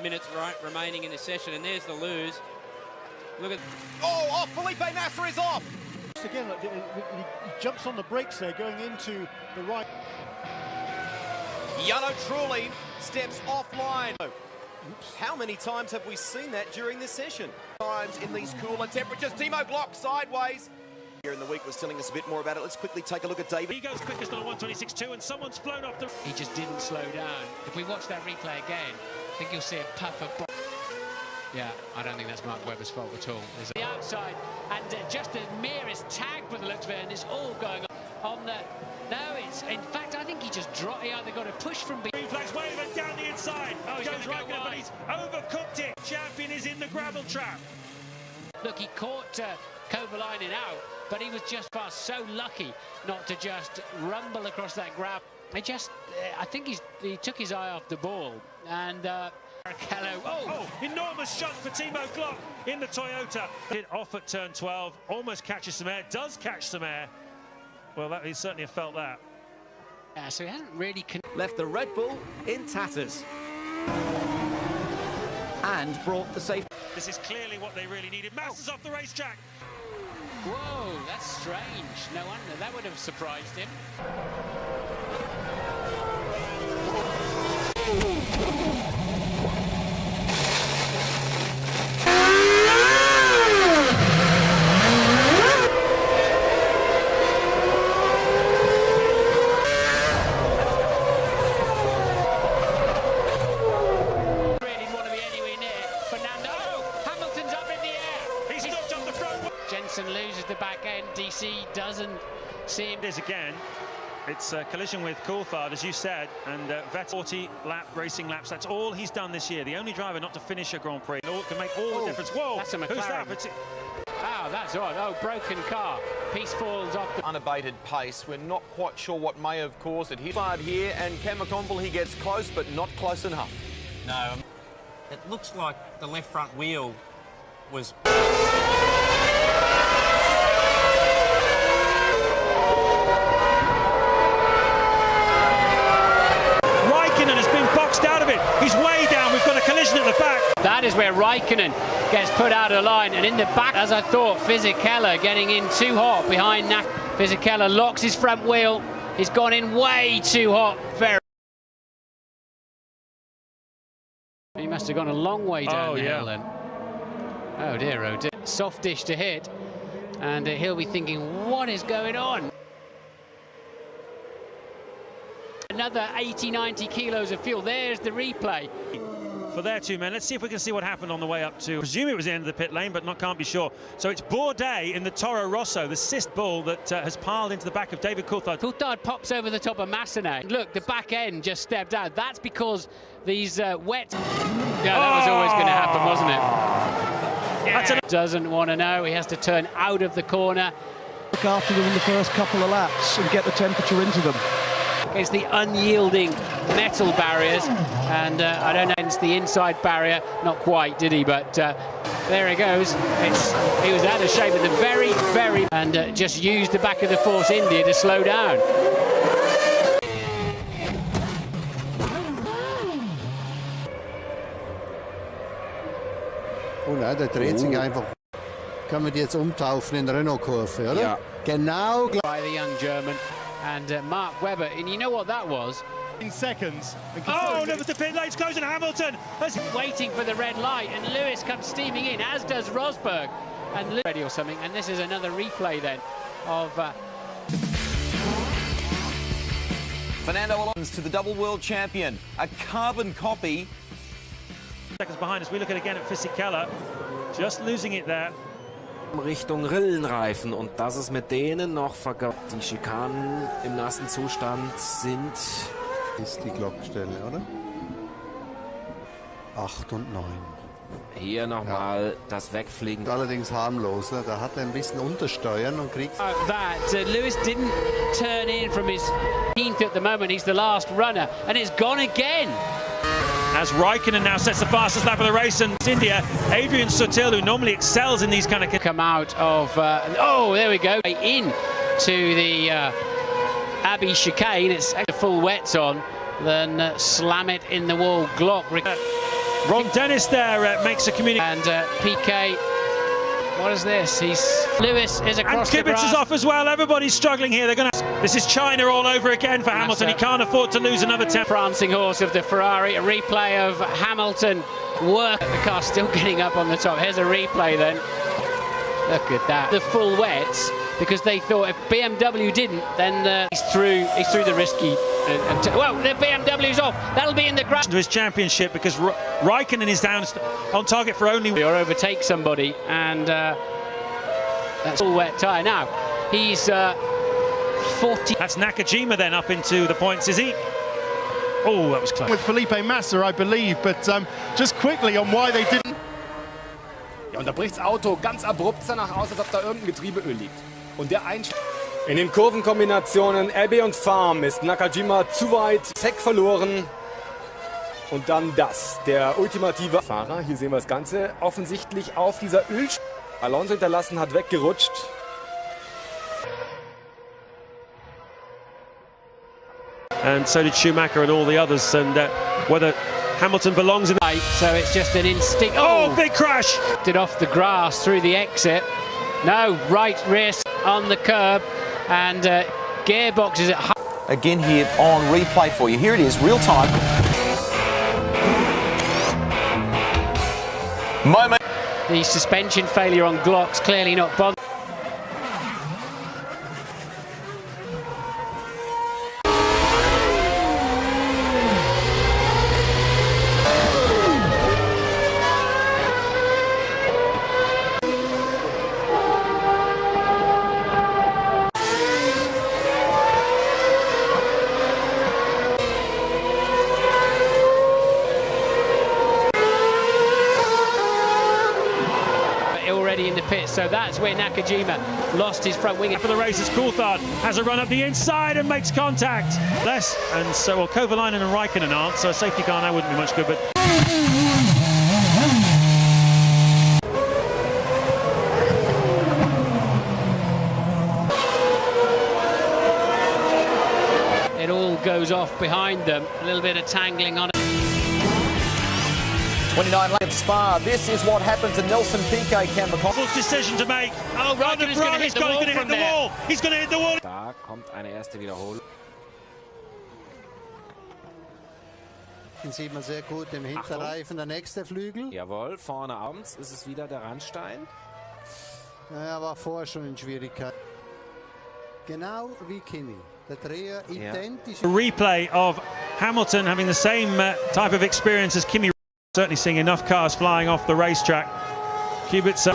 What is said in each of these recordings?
Minutes remaining in this session, and there's the lose. Look at... Oh, Felipe Nasser is off! Again, he jumps on the brakes there, going into the right. Yano Trulli steps offline. Oops. How many times have we seen that during this session? Times in these cooler temperatures. Timo Glock sideways. Here in the week was telling us a bit more about it. Let's quickly take a look at David. He goes quickest on a 126.2 and someone's flown off the... He just didn't slow down. If we watch that replay again, I think you'll see a puff of... Yeah, I don't think that's Mark Webber's fault at all. There's the outside, and just the merest tag for the looks of it, and it's all going on the... No, it's... In fact, I think he just dropped... He either got a push from... Green flag's waving down the inside. Oh, he's goes right there, but he's overcooked it. Champion is in the gravel trap. Look, he caught Kovalainen out, but he was just fast. So lucky not to just rumble across that gravel. He just... I think he took his eye off the ball, and... Oh, enormous shot for Timo Glock in the Toyota. Hit off at turn 12, almost catches some air, does catch some air. Well, he certainly have felt that. Yeah, so he hasn't really... Left the Red Bull in tatters. And brought the safety. This is clearly what they really needed. Masses off the racetrack. Whoa, that's strange. No wonder. That would have surprised him. Loses the back end. DC doesn't seem... This again, it's a collision with Coulthard, as you said, and Vettel 40 racing laps. That's all he's done this year. The only driver not to finish a Grand Prix. It can make all the difference. Whoa, that's a McLaren. Who's that? Oh, that's odd. Oh, broken car. Piece falls off the... Unabated pace. We're not quite sure what may have caused it. He's fired here, and Cam McConville, he gets close, but not close enough. No, it looks like the left front wheel was... out of it. He's way down. We've got a collision at the back. That is where Raikkonen gets put out of line, and in the back, as I thought, Fisichella getting in too hot behind Nak. Fisichella locks his front wheel. He's gone in way too hot. He must have gone a long way down the hill then. Oh dear, oh dear. Soft dish to hit, and he'll be thinking, what is going on? Another 80-90 kilos of fuel. There's the replay. For their two men, let's see if we can see what happened on the way up to... I presume it was the end of the pit lane, but can't be sure. So it's Bourdais in the Toro Rosso, the Sist bull that has piled into the back of David Coulthard. Coulthard pops over the top of Massenet. Look, the back end just stepped out. That's because these wet... Yeah, that was always going to happen, wasn't it? Yeah. Doesn't want to know. He has to turn out of the corner. Look after them in the first couple of laps and get the temperature into them. Against the unyielding metal barriers, and I don't know, it's the inside barrier, not quite, did he? But there he goes. He was out of shape at the very, and just used the back of the Force India to slow down. Oh nein, der dreht sich einfach. Kann man die jetzt umtaufen in Renault-Kurve, oder? Ja. Genau. By the young German. And Mark Webber, and you know what that was? In seconds. Oh, no, the pit lane's closing. Hamilton waiting for the red light, and Lewis comes steaming in, as does Rosberg, and ready or something. And this is another replay then of. Fernando Alonso to the double world champion, a carbon copy. Seconds behind us. We look again at Fisichella, just losing it there. Richtung Rillenreifen, und das ist mit denen noch vergab. Die Schikanen im nassen Zustand sind... Ist die Glockstelle, oder? 8 und 9. Hier nochmal das Wegfliegen. Allerdings harmlos, ne? Da hat er ein bisschen untersteuern und kriegt... Lewis didn't turn in from his 10th at the moment. He's the last runner, and it's gone again. As Raikkonen now sets the fastest lap of the race, and India, Adrian Sutil, who normally excels in these kind of... Come out of... oh, there we go. In to the Abbey chicane. It's full wets on. Then slam it in the wall. Glock. Ron Dennis there makes a communication. And PK, what is this? Lewis is across the grass. And Kibitz is off as well. Everybody's struggling here. This is China all over again for Hamilton. He can't afford to lose another 10. Prancing horse of the Ferrari. A replay of Hamilton. The car still getting up on the top. Here's a replay then. Look at that. The full wets, because they thought if BMW didn't, then he's through the risky. Well, the BMW's off. That'll be in the ground. To his championship, because Raikkonen is down on target for only. Or overtake somebody, and that's full wet tyre. Now he's 40. That's Nakajima then up into the points, is he? Oh, that was close. With Felipe Massa, I believe, but just quickly on why they didn't. Ja, und da bricht das Auto ganz abrupt danach aus, als ob da irgendein Getriebeöl liegt. Und der In den Kurvenkombinationen Abbey und Farm ist Nakajima zu weit, Heck verloren. Und dann das, der ultimative Fahrer. Hier sehen wir das Ganze offensichtlich auf dieser Alonso hinterlassen hat, weggerutscht. And so did Schumacher and all the others, and whether Hamilton belongs in. So it's just an instinct. Oh, big crash! Did off the grass through the exit. No, right rear on the curb, and gearbox is at. Again here on replay for you. Here it is, real time. Moment. The suspension failure on Glock's clearly not bothered. In the pit, so that's where Nakajima lost his front wing. For the race, as Coulthard has a run up the inside and makes contact. And so, well, Kovalainen and Raikkonen aren't, so a safety car now wouldn't be much good, but. It all goes off behind them, a little bit of tangling on it. 29 laps at Spa. This is what happened to Nelson Piquet. Full decision to make. Oh, Raikkonen's going to hit the wall from there. He's going to hit the wall. Da kommt eine erste Wiederholung. Den sieht man sehr gut im Hinterreifen, der nächste Flügel. Jawohl, vorne abends ist es wieder der Randstein. Er war vorher schon in Schwierigkeiten. Genau wie Kimi. Der Dreher identisch. A replay of Hamilton having the same type of experience as Kimi. Certainly seeing enough cars flying off the racetrack. Kubica.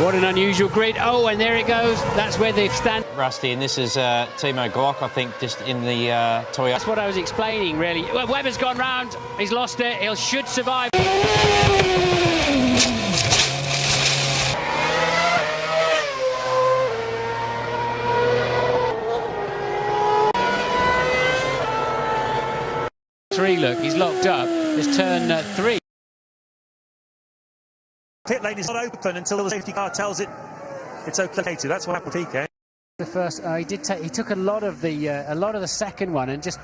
What an unusual grid. Oh, and there it goes. That's where they've stand. Rusty, and this is Timo Glock, I think, just in the Toyota. That's what I was explaining, really. Well, Webber's gone round. He's lost it. He should survive. Look, he's locked up. It's turn 3. Pit lane is not open until the safety car tells it it's okay to. That's what happened to PK. The first, he took a lot of the second one and just.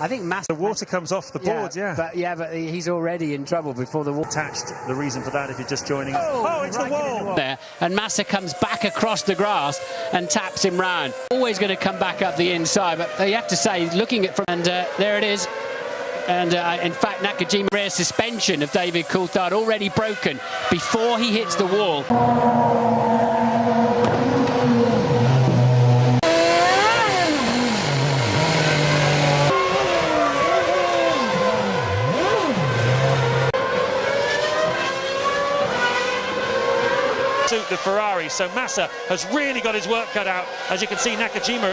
I think the water comes off the board, But he's already in trouble before the water attached. The reason for that, if you're just joining. Oh, it's the wall there, and Massa comes back across the grass and taps him round. Always going to come back up the inside, but you have to say, looking at from and there it is. And in fact, Nakajima rear suspension of David Coulthard already broken before he hits the wall. The Ferrari, so Massa has really got his work cut out. As you can see, Nakajima.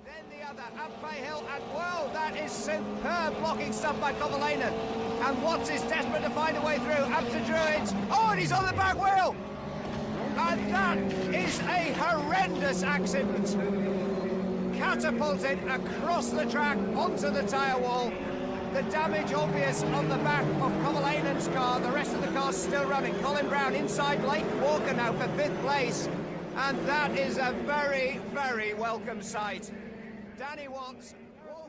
Then the other, up Hill, and whoa, that is superb blocking stuff by Kovalainen. And Watts is desperate to find a way through, up to Druids. Oh, and he's on the back wheel. And that is a horrendous accident. Catapulted across the track onto the tyre wall. The damage obvious on the back of Kovalainen's car. The rest of the car's still running. Colin Brown inside Leighton Walker now for 5th place. And that is a very, very welcome sight. Danny Watts.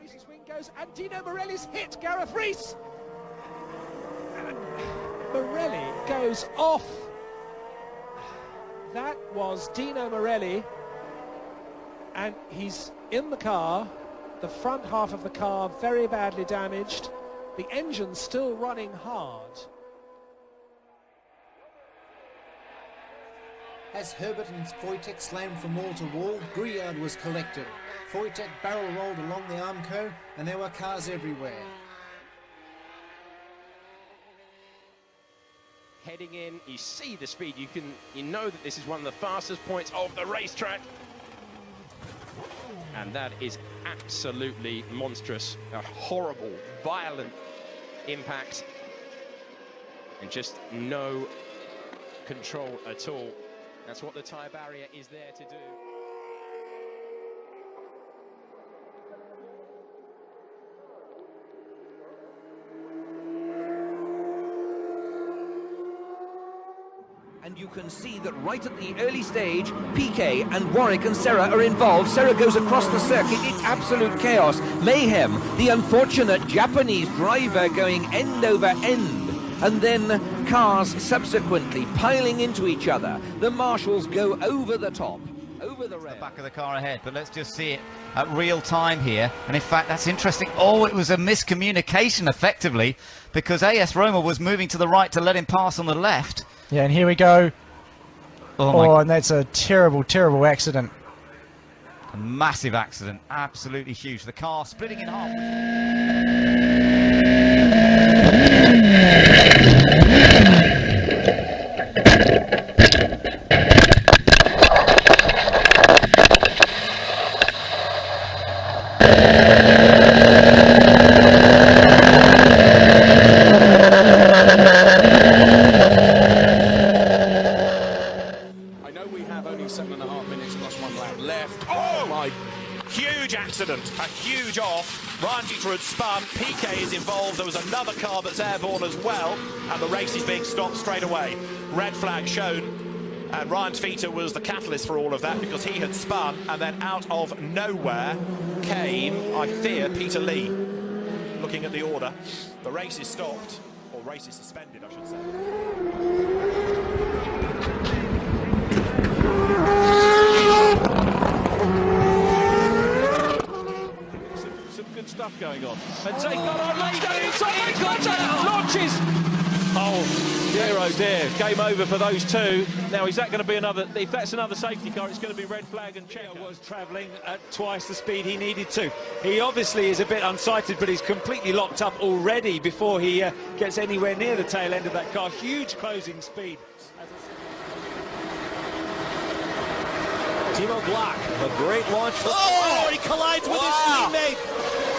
Reese's wing goes, and Dino Morelli's hit Gareth Rees. And Morelli goes off. That was Dino Morelli. And he's in the car. The front half of the car very badly damaged. The engine's still running hard. As Herbert and Wojtek slammed from wall to wall, Gruyard was collected. Wojtek barrel rolled along the Armco, and there were cars everywhere. Heading in, you see the speed. You know that this is one of the fastest points of the racetrack. And that is absolutely monstrous. A horrible, violent impact. And just no control at all. That's what the tyre barrier is there to do. And you can see that right at the early stage, Piquet and Warwick and Serra are involved. Serra goes across the circuit. It's absolute chaos. Mayhem. The unfortunate Japanese driver going end over end. And then cars subsequently piling into each other. The marshals go over the top, over the rail. The back of the car ahead, but let's just see it at real time here. And in fact, that's interesting. Oh, it was a miscommunication effectively, because AS Roma was moving to the right to let him pass on the left. Yeah, and here we go. Oh, and that's a terrible, terrible accident. A massive accident, absolutely huge. The car splitting in half. I know we have only 7.5 minutes plus 1 lap left. Oh my! Huge accident, a huge off. Ryan Teeter had spun, Piquet is involved, there was another car that's airborne as well, and the race is being stopped straight away. Red flag shown, and Ryan Teeter was the catalyst for all of that because he had spun, and then out of nowhere came, I fear, Peter Lee. Looking at the order, the race is stopped, or race is suspended, I should say. Some good stuff going on. And take on Lando inside contact, launches. Oh dear, game over for those two. Now is that going to be another, if that's another safety car, it's going to be red flag and checker. Was travelling at twice the speed he needed to. He obviously is a bit unsighted, but he's completely locked up already before he gets anywhere near the tail end of that car. Huge closing speed. Timo Glock, a great launch. Oh, he collides with his teammate.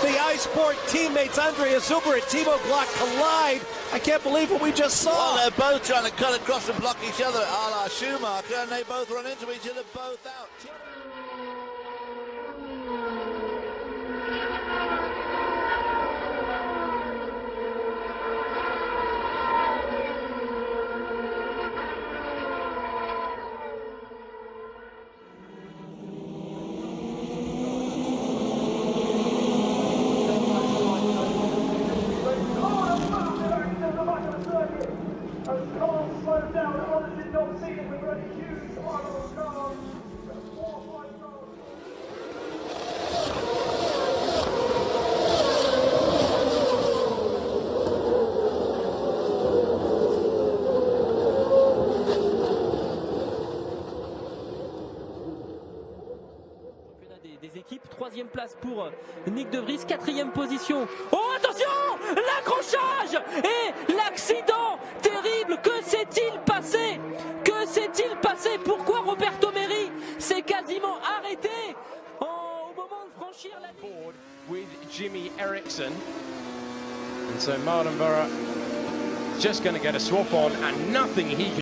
The Iceport teammates, Andrea Zuber and Timo Glock collide. I can't believe what we just saw. Well, they're both trying to cut across and block each other a la Schumacher, and they both run into each other, both out. Des équipes, 3e place pour Nick De Vries, 4e position. Oh attention, l'accrochage et l'accident terrible. Que s'est-il passé? Que s'est-il passé? Pourquoi Roberto Meri s'est quasiment arrêté au moment de franchir la board with Jimmy Eriksson, and so Martin Burra just going to get a swap on, and nothing he can